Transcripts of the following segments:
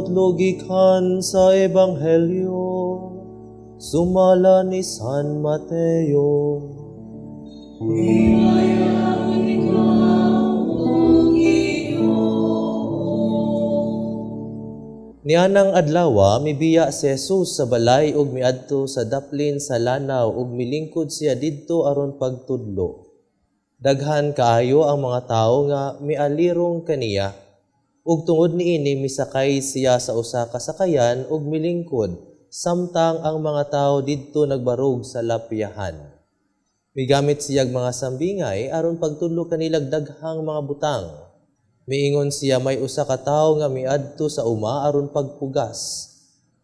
Pagkautlogikan sa Ebanghelyo, sumala ni San Mateo. Nianang adlawa mibiya si Jesus sa balay ug miadto sa daplin sa lanaw ug milingkod siya didto aron pagtudlo. Daghan kaayo ang mga tawo nga mialirong kaniya. Ug tungod niini misakay siya sa usa ka sakayan ug milingkod, samtang ang mga tawo didto nagbarog sa lapyahan. Migamit siyag mga sambingay aron pagtudlo kanilag daghang mga butang. Miingon siya may usa ka tawo nga miadto sa uma aron pagpugas.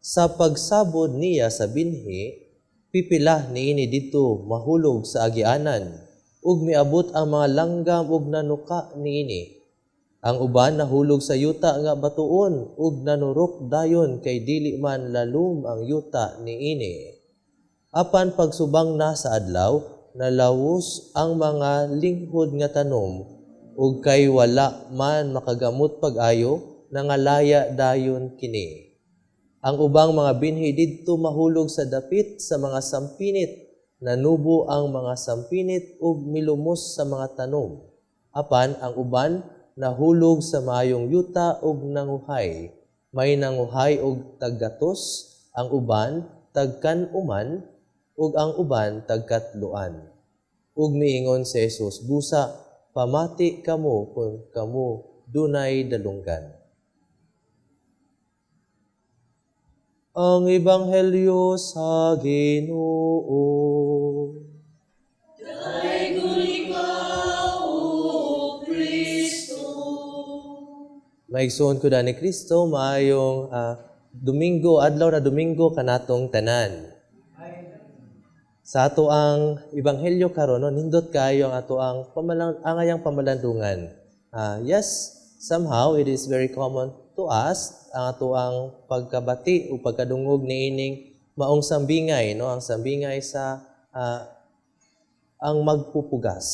Sa pagsabod niya sa binhi, pipila niini didto mahulog sa agianan, ug miabot ang mga langgam ug nanuka niini. Ang uban nahulog sa yuta nga batuon ug nanurok dayon kay dili man lalum ang yuta niini. Apan pagsubang na sa adlaw, nalawos ang mga linghod nga tanom ug kay wala man makagamot pag-ayo, nangalaya dayon kini. Ang ubang mga binhi didto mahulog sa dapit sa mga sampinit, nanubo ang mga sampinit ug milumos sa mga tanom. Apan ang uban nahulog sa maayong yuta ug nanguhay. May nanguhay og taggatos, ang uban tagkan-uman ug ang uban tagkatluan. Ug miingon si Jesus, busa pamati kamo kung kamo dunay dalunggan. Ang Ebanghelyo sa Ginoo. Daigul ikaw, O Kristo. Maigsoon ko ni Kristo, maayong Domingo, adlaw na Domingo kanatong tanan. Sa ato ang Ebanghelyo karon, nindot kayo ang ato ang angayang pamalandungan. Yes, somehow it is very common to us ang ato ang pagkabati o pagkadungog niining maong sambingay, no? Ang sambingay sa ang magpupugas.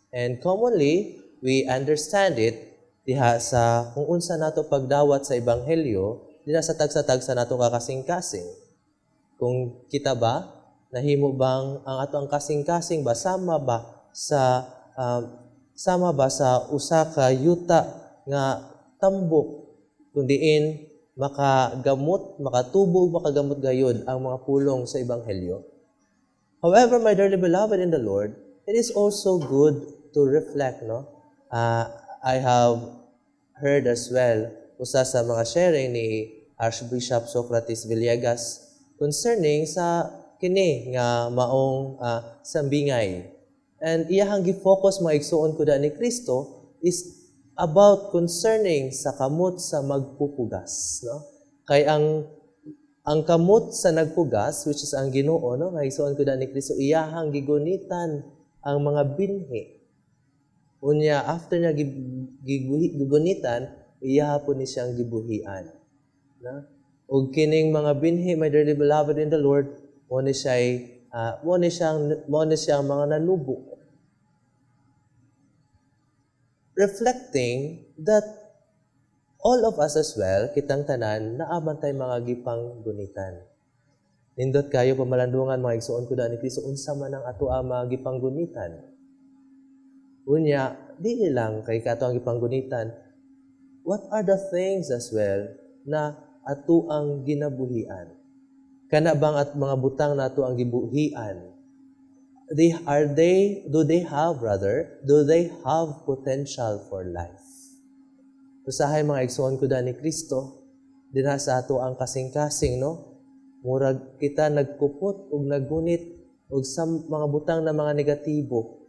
And commonly, we understand it diha sa kung unsa nato pagdawat sa Ebanghelyo, diha sa tagsa-tagsa nato kakasing-kasing. Kung kita ba, nahimo bang ang ato ang kasing-kasing ba sama ba sa usa ka yuta nga tambok kung diin makagamot, makatubo, makagamot gayud ang mga pulong sa Ebanghelyo. However, my dearly beloved in the Lord, it is also good to reflect, no? I have heard as well usa sa mga sharing ni Archbishop Socrates Villegas concerning sa kini nga maong sambingay. And iyahang gi-focus mga igsuon ko ni Kristo is about concerning sa kamot sa magpupugas, no? Kay ang kamot sa nagpugas, which is ang Ginoo, no, nga igsuon ko ni Kristo, iyahang gigunitan ang mga binhi. Unya after niya gigunitan, iyaha po ni siyang gibuhian, no? Ug kining mga binhi, my dearly beloved in the Lord, mo ni siyang mga nanubo. Reflecting that all of us as well, kitang tanan, naaman tayo mga gipang gunitan. Nindot kayo pamalandungan, mga igsuon ko ni Kristo, unsa man ang ato ang mga gipang gunitan. Unya, dili lang kay kato ang gipang gunitan, what are the things as well na ato ang ginabuhian? Kana bang at mga butang nato ang gibuhian? Do they have potential for life? Usahay mga igsoon ko ni Kristo, dinha sa ato ang kasing-kasing, no? Murag kita nagkupot ug naggunit og sa mga butang na mga negatibo.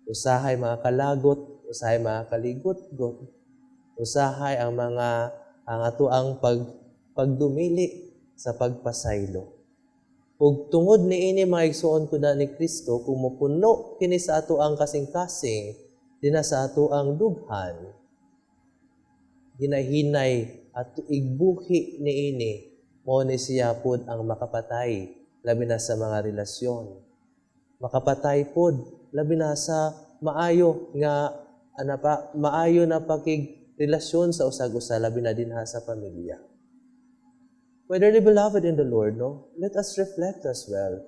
Usahay mga kalagot, usahay mga kaligot-got, usahay ang ato ang pagdumili sa pagpasaylo. Ug tungod niini mga igsuon ko ni Kristo, kung mopuno kini sa ato ang kasing-kasing, dinha sa ato ang dughan, ginahinay at igbuhi niini, mo ni siya pod ang makapatay, labi na sa mga relasyon. Makapatay pod, labi na sa maayo na pakig relasyon sa usag-usa, labi na dinha sa pamilya. My dearly beloved in the Lord, no? Let us reflect as well.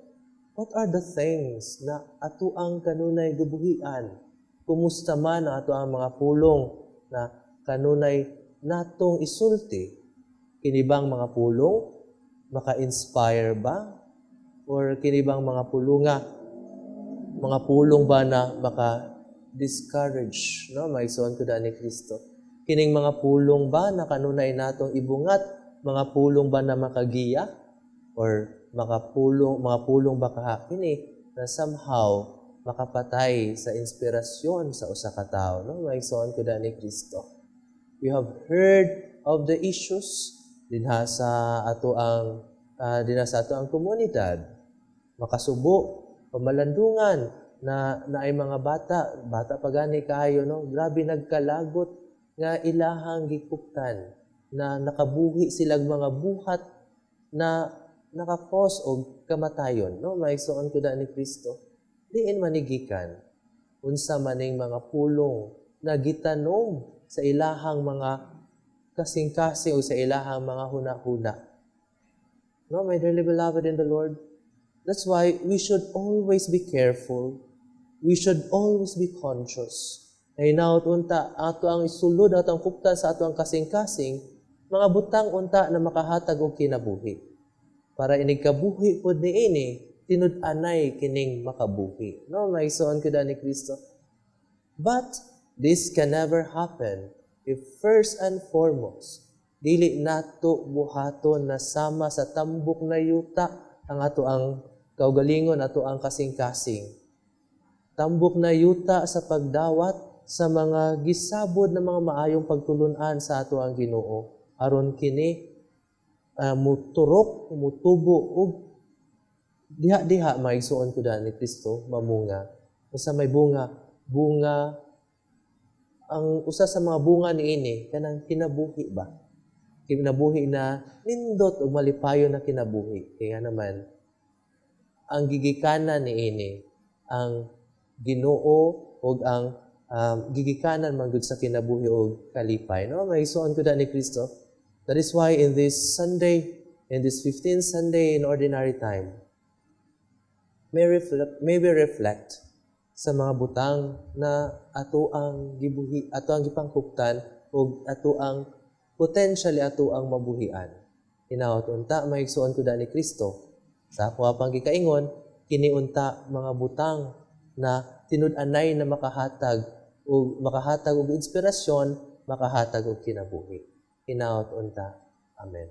What are the things na ato ang kanunay gabuhian? Kumusta man ang ato ang mga pulong na kanunay natong isulti? Kinibang mga pulong maka-inspire ba? Or kinibang mga pulong ba na maka-discourage, no? Maigsoon ko daan ni Kristo. Kining mga pulong ba na kanunay natong ibungat? Mga pulong ba na makagiya? Or mga pulong ba kini na somehow makapatay sa inspirasyon sa usa ka tawo, no? Maigsoon ko daan ni Kristo. We have heard of the issues dinha sa ato ang komunidad. Makasubo, pamalandungan na ay mga bata pa gani kaayo, no? Grabe nagkalagot nga ilahang gikuptan na nakabuhi silang mga buhat na nakakos og kamatayon, no? Maigsoon ko daan ni Kristo. Diin manigikan unsa maning mga pulong na gitanom sa ilahang mga kasing-kasing o sa ilahang mga huna-huna. No, my dearly beloved in the Lord, that's why we should always be careful. We should always be conscious. Ay naot unta ato ang isulod ato ang kuptan sa ato ang kasing-kasing mga butang unta na makahatag og kinabuhi. Para inig kabuhi pod niini tinud-anay kining makabuhi. No, maigsoon ko daan ni Kristo. But this can never happen if first and foremost dili nato buhaton na sama sa tambok na yuta ang ato ang kaugalingon, ato ang kasing-kasing. Tambok na yuta sa pagdawat sa mga gisabod na mga maayong pagtulunan sa ato ang Ginoo aron kini muturok, mutubo ug diha maigsuon ko daan ni Kristo mamunga. Usa may bunga ang usa sa mga bunga niini kanang kinabuhi ba? Kinabuhi na nindot ug malipayon na kinabuhi. Kaya naman ang gigikanan niini ang Ginoo ug ang gigikanan man gud sa kinabuhi ug kalipay, no? Maigsuon ko daan ni Kristo. That is why in this Sunday, in this 15th Sunday in ordinary time, may we reflect sa mga butang na ato ang gibuhi, ato ang gipangkuptan ug ato ang potentially ato ang mabuhian. Hinaot unta maigsuon ko daan ni Kristo. Sa ako pang gikaingon, kini unta mga butang na tinud-anay na makahatag og inspirasyon, makahatag og kinabuhi. Hinaot unta. Amen.